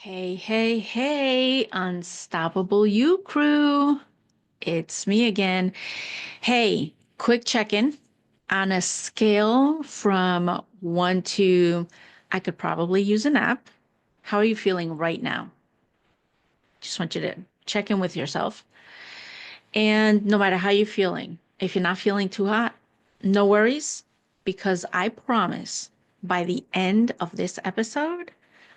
Hey, hey, hey, Unstoppable You crew. It's me again. Hey, quick check-in. On a scale from 1 to I could probably use a nap. How are you feeling right now? Just want you to check in with yourself. And no matter how you're feeling, if you're not feeling too hot, no worries, because I promise by the end of this episode,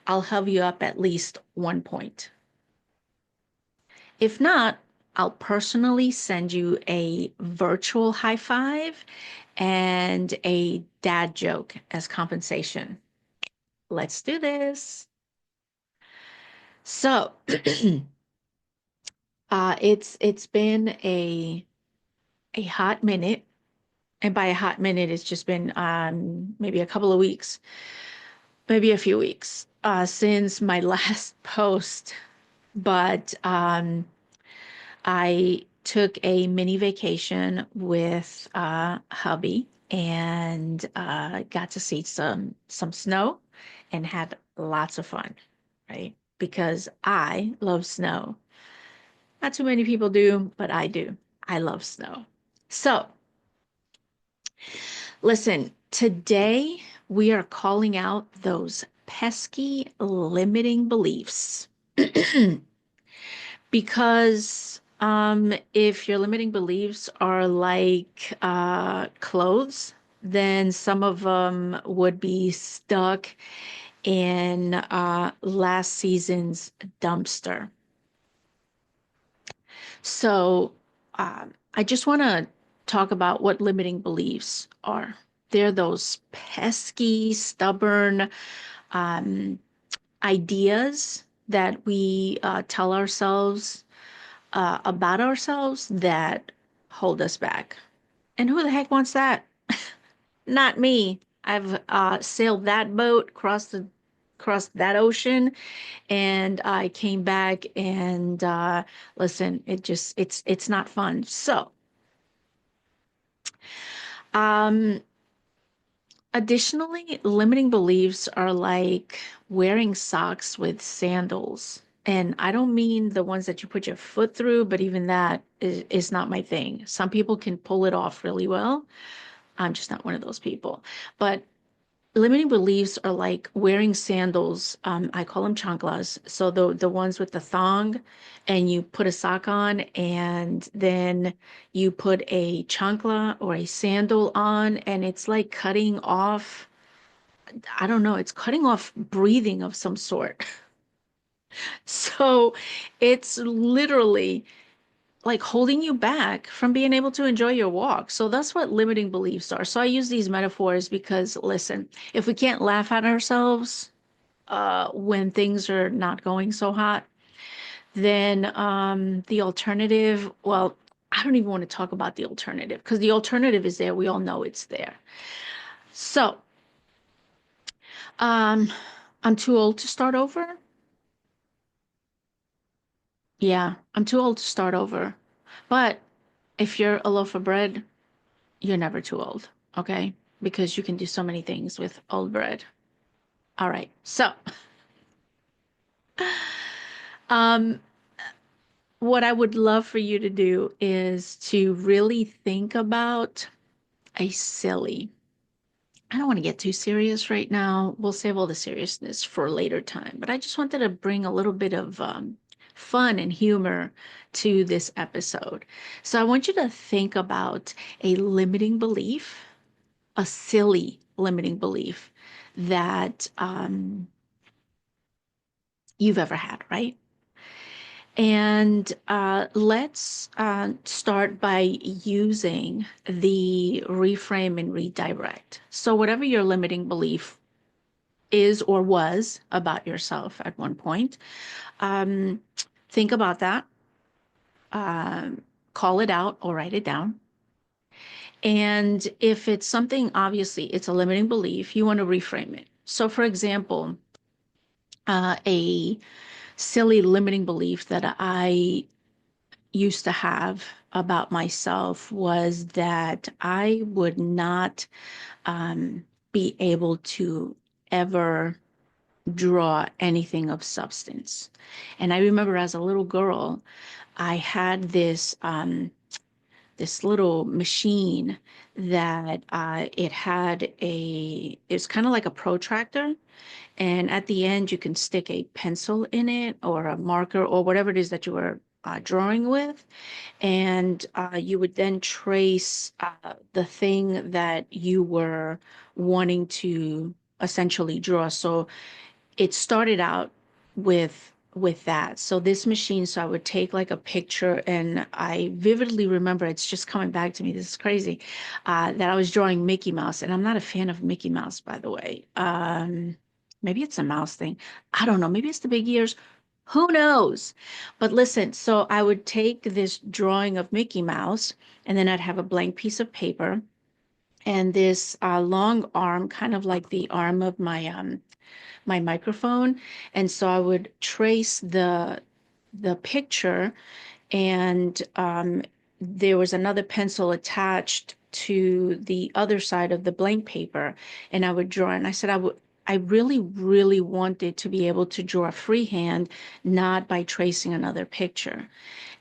I'll have you up at least 1 point. If not, I'll personally send you a virtual high five and a dad joke as compensation. Let's do this. So, it's been a hot minute, and by a hot minute, it's just been maybe a couple of weeks, maybe a few weeks since my last post. But I took a mini vacation with hubby and got to see some snow and had lots of fun, right? Because I love snow. Not too many people do, but I do. I love snow. So, listen, today we are calling out those pesky limiting beliefs. Because if your limiting beliefs are like clothes, then some of them would be stuck in last season's dumpster. So I just want to talk about what limiting beliefs are. They're those pesky, stubborn um, ideas that we tell ourselves about ourselves that hold us back. And who the heck wants that? Not me. I've sailed that boat, crossed that ocean, and I came back and listen, it's not fun. So, um, additionally, limiting beliefs are like wearing socks with sandals. And I don't mean the ones that you put your foot through, but even that is not my thing. Some people can pull it off really well. I'm just not one of those people. But limiting beliefs are like wearing sandals. I call them chanclas. So the ones with the thong, and you put a sock on, and then you put a chancla or a sandal on, and it's like cutting off. I don't know. It's cutting off breathing of some sort. So it's literally like holding you back from being able to enjoy your walk. So that's what limiting beliefs are. So I use these metaphors because, listen, if we can't laugh at ourselves when things are not going so hot, then the alternative, well, I don't even want to talk about the alternative because the alternative is there. We all know it's there. So um, I'm too old to start over. Yeah, I'm too old to start over. But if you're a loaf of bread, you're never too old, okay? Because you can do so many things with old bread. All right. So, um, what I would love for you to do is to really think about a silly. I don't want to get too serious right now. We'll save all the seriousness for a later time, but I just wanted to bring a little bit of fun and humor to this episode. So I want you to think about a limiting belief, a silly limiting belief that you've ever had, right? And let's start by using the reframe and redirect. So, whatever your limiting belief is or was about yourself at one point, um, think about that, um, call it out or write it down. And if it's something, obviously, it's a limiting belief, you want to reframe it. So, for example, a silly limiting belief that I used to have about myself was that I would not be able to ever. draw anything of substance. And I remember as a little girl, I had this little machine that it had it's kind of like a protractor. And at the end, you can stick a pencil in it or a marker or whatever it is that you were drawing with. And you would then trace the thing that you were wanting to essentially draw. So it started out with that. So this machine, so I would take like a picture, and I vividly remember, it's just coming back to me. This is crazy, that I was drawing Mickey Mouse, and I'm not a fan of Mickey Mouse, by the way. Maybe it's a mouse thing. I don't know. Maybe it's the big ears. Who knows? But listen, so I would take this drawing of Mickey Mouse, and then I'd have a blank piece of paper and this long arm, kind of like the arm of my microphone. And so I would trace the picture, and there was another pencil attached to the other side of the blank paper, and I would draw. And I said I really, really wanted to be able to draw freehand, not by tracing another picture.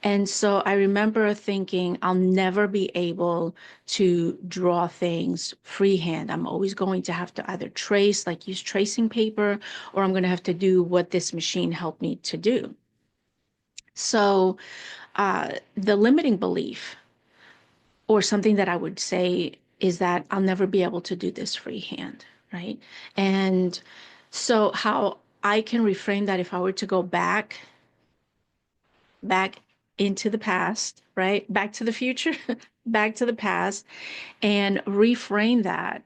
And so I remember thinking, I'll never be able to draw things freehand. I'm always going to have to either trace, like use tracing paper, or I'm going to have to do what this machine helped me to do. So the limiting belief, or something that I would say, is that I'll never be able to do this freehand, right? And so how I can reframe that, if I were to go back into the past, right? Back to the future, back to the past, and reframe that.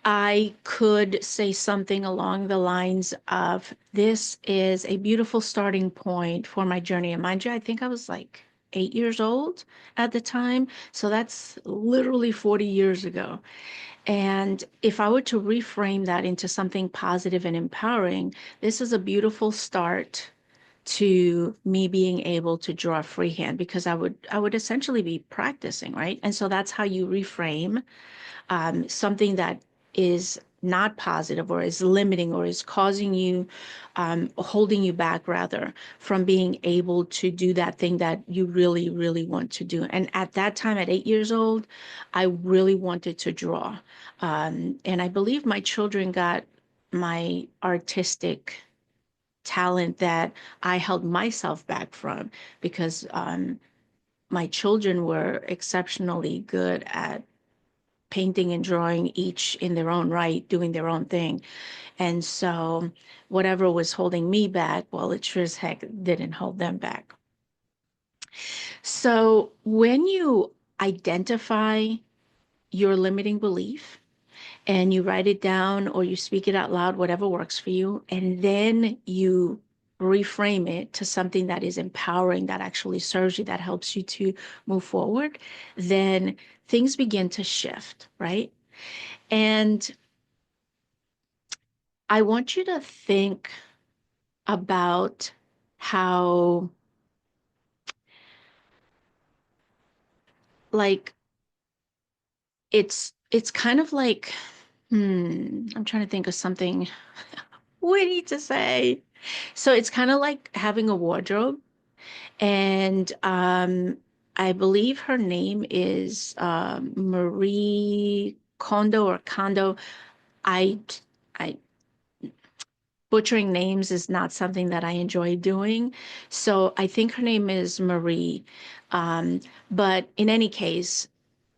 I could say something along the lines of, this is a beautiful starting point for my journey. And mind you, I think I was like 8 years old at the time. So that's literally 40 years ago. And if I were to reframe that into something positive and empowering, this is a beautiful start to me being able to draw freehand, because I would essentially be practicing, right? And so that's how you reframe something that is not positive, or is limiting, or is causing you, holding you back rather, from being able to do that thing that you really, really want to do. And at that time, at 8 years old, I really wanted to draw. And I believe my children got my artistic talent that I held myself back from, because my children were exceptionally good at painting and drawing, each in their own right, doing their own thing. And so whatever was holding me back, well, it sure as heck didn't hold them back. So when you identify your limiting belief and you write it down or you speak it out loud, whatever works for you, and then you reframe it to something that is empowering, that actually serves you, that helps you to move forward, then things begin to shift, right? And I want you to think about how, like, it's kind of like, I'm trying to think of something witty to say. So it's kind of like having a wardrobe, and I believe her name is Marie Kondo or Kondo. I I Butchering names is not something that I enjoy doing. So I think her name is Marie. Um, but in any case,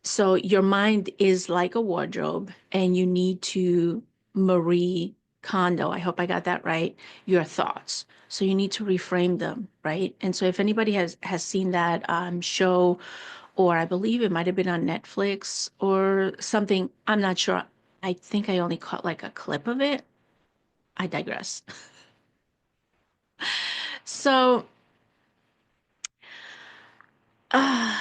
so your mind is like a wardrobe, and you need to Marie Kondo, I hope I got that right, your thoughts. So you need to reframe them, right? And so if anybody has seen that show, or I believe it might have been on Netflix or something, I'm not sure. I think I only caught like a clip of it. I digress. So, uh,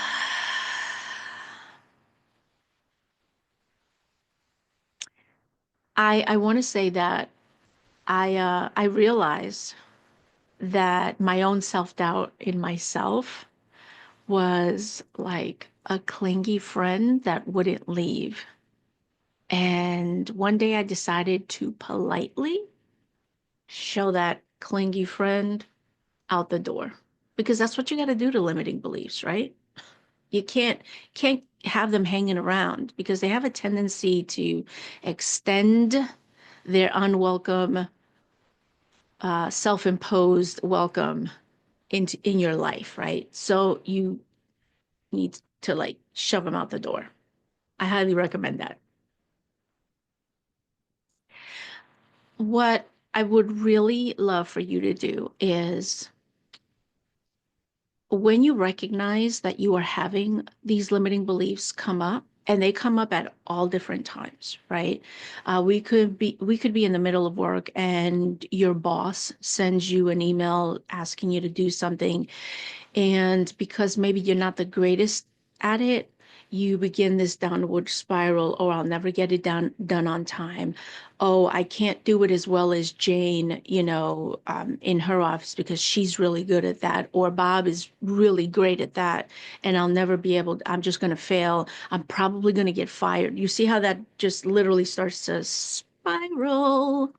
I want to say that I realized that my own self-doubt in myself was like a clingy friend that wouldn't leave. And one day I decided to politely show that clingy friend out the door because that's what you got to do to limiting beliefs, right? You can't have them hanging around because they have a tendency to extend their unwelcome, self-imposed welcome into in your life, right? So you need to like shove them out the door. I highly recommend that. What I would really love for you to do is when you recognize that you are having these limiting beliefs come up, and they come up at all different times, right? We could be in the middle of work and your boss sends you an email asking you to do something, and because maybe you're not the greatest at it, you begin this downward spiral. Oh, I'll never get it done on time. Oh, I can't do it as well as Jane, in her office because she's really good at that. Or Bob is really great at that. And I'll never be able, I'm just going to fail. I'm probably going to get fired. You see how that just literally starts to spiral?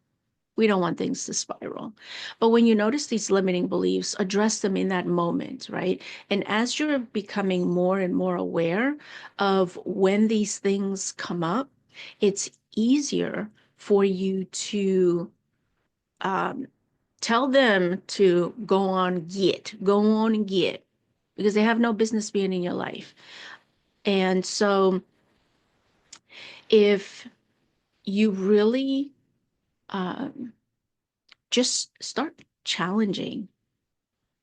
We don't want things to spiral. But when you notice these limiting beliefs, address them in that moment, right? And as you're becoming more and more aware of when these things come up, it's easier for you to um, tell them to go on and get, because they have no business being in your life. And so if you really um, just start challenging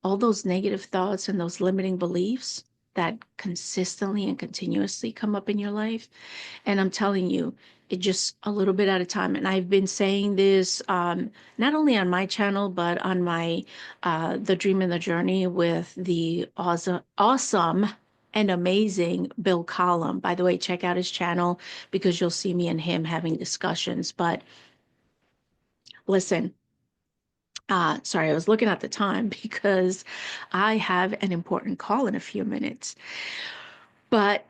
all those negative thoughts and those limiting beliefs that consistently and continuously come up in your life. And I'm telling you, it just a little bit at a time. And I've been saying this not only on my channel, but on my The Dream and the Journey with the awesome and amazing Bill Collum. By the way, check out his channel because you'll see me and him having discussions. But listen, sorry, I was looking at the time because I have an important call in a few minutes. But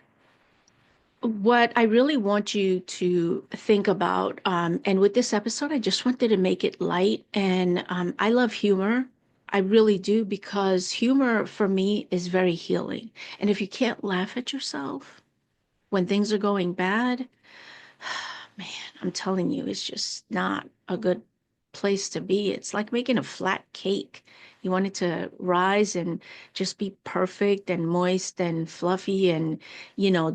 what I really want you to think about, and with this episode, I just wanted to make it light. And I love humor. I really do, because humor for me is very healing. And if you can't laugh at yourself when things are going bad, man, I'm telling you, it's just not a good place to be. It's like making a flat cake. You want it to rise and just be perfect and moist and fluffy and,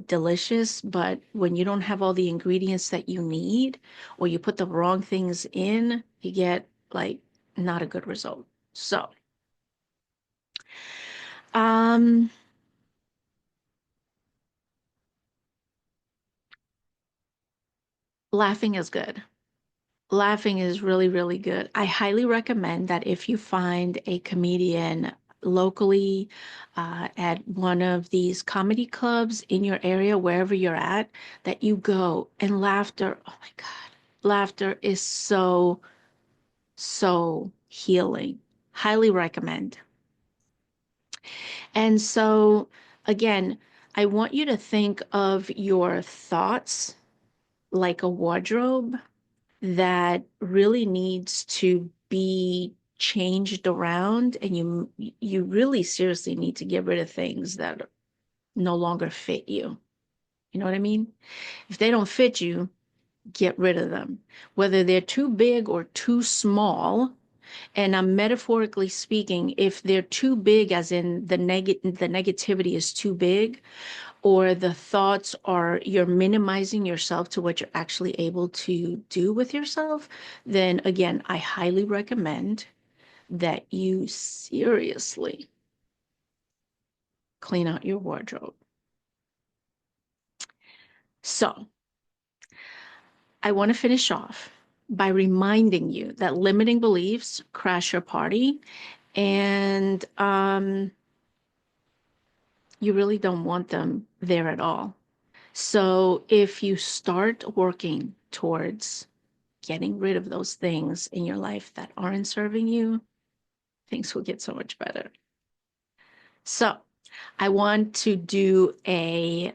delicious. But when you don't have all the ingredients that you need, or you put the wrong things in, you get like not a good result. So, um, laughing is good. Laughing is really, really good. I highly recommend that if you find a comedian locally at one of these comedy clubs in your area, wherever you're at, that you go. And laughter, oh my God, laughter is so, so healing. Highly recommend. And so, again, I want you to think of your thoughts like a wardrobe that really needs to be changed around, and you really seriously need to get rid of things that no longer fit you. You know what I mean? If they don't fit you, get rid of them. Whether they're too big or too small, and I'm metaphorically speaking, if they're too big as in the negativity is too big, or the thoughts are you're minimizing yourself to what you're actually able to do with yourself, then again, I highly recommend that you seriously clean out your wardrobe. So, I want to finish off by reminding you that limiting beliefs crash your party, and you really don't want them there at all. So, if you start working towards getting rid of those things in your life that aren't serving you, things will get so much better. So, I want to do a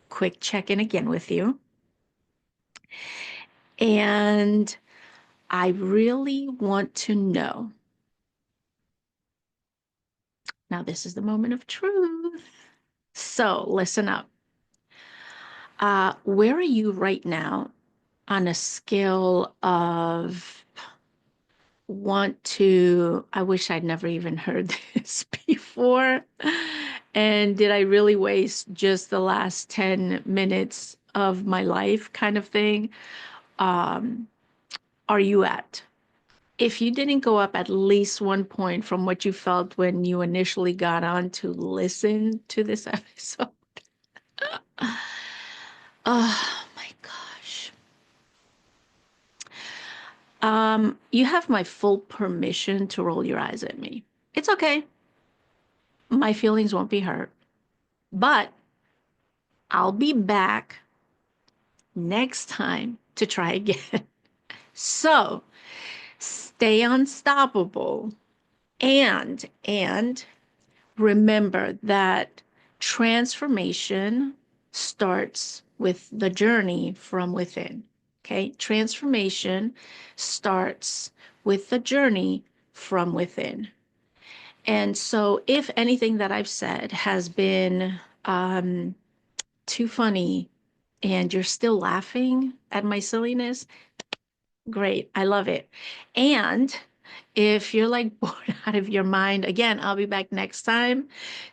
quick check in again with you. And I really want to know. Now, this is the moment of truth. So, listen up. Where are you right now on a scale of want to, I wish I'd never even heard this before. And did I really waste just the last 10 minutes of my life kind of thing? Um, are you at? If you didn't go up at least 1 point from what you felt when you initially got on to listen to this episode, oh my gosh. You have my full permission to roll your eyes at me. It's okay. My feelings won't be hurt, but I'll be back next time to try again. So stay unstoppable and remember that transformation starts with the journey from within. Okay? Transformation starts with the journey from within. And so, if anything that I've said has been too funny and you're still laughing at my silliness, great. I love it. And if you're like bored out of your mind, again, I'll be back next time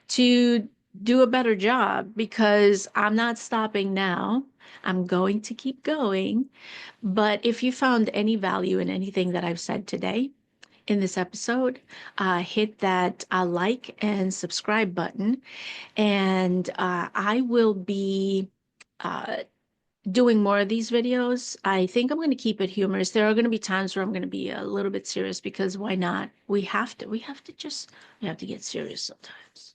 to do a better job because I'm not stopping now. I'm going to keep going. But if you found any value in anything that I've said today in this episode, hit that like and subscribe button. And I will be uh, doing more of these videos. I think I'm going to keep it humorous. There are going to be times where I'm going to be a little bit serious because why not? We have to get serious sometimes.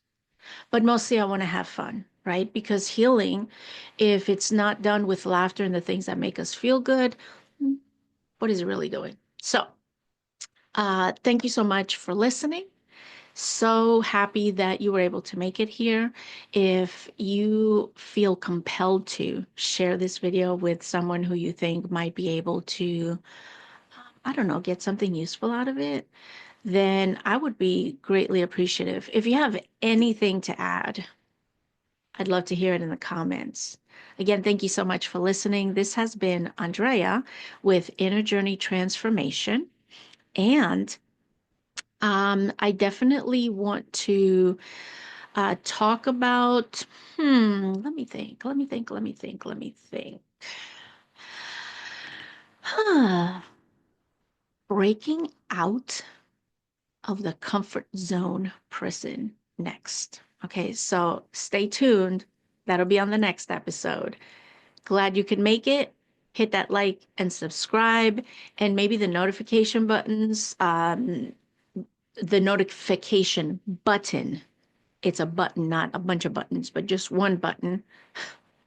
But mostly I want to have fun, right? Because healing, if it's not done with laughter and the things that make us feel good, what is it really doing? So, thank you so much for listening. So happy that you were able to make it here. If you feel compelled to share this video with someone who you think might be able to, I don't know, get something useful out of it, then I would be greatly appreciative. If you have anything to add, I'd love to hear it in the comments. Again, thank you so much for listening. This has been Andrea with Inner Journey Transformation. And I definitely want to talk about, let me think. Huh. Breaking out of the comfort zone prison next. Okay, so stay tuned. That'll be on the next episode. Glad you could make it. Hit that like and subscribe, and maybe the notification buttons, the notification button. It's a button, not a bunch of buttons, but just one button.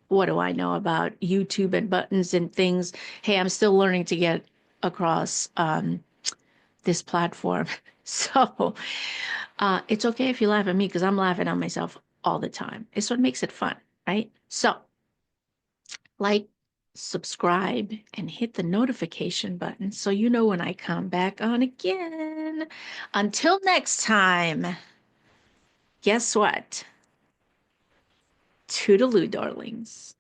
What do I know about YouTube and buttons and things? Hey, I'm still learning to get across this platform. So it's okay if you laugh at me because I'm laughing at myself all the time. It's what makes it fun, right? So like, subscribe, and hit the notification button so you know when I come back on again. Until next time, guess what? Toodaloo, darlings.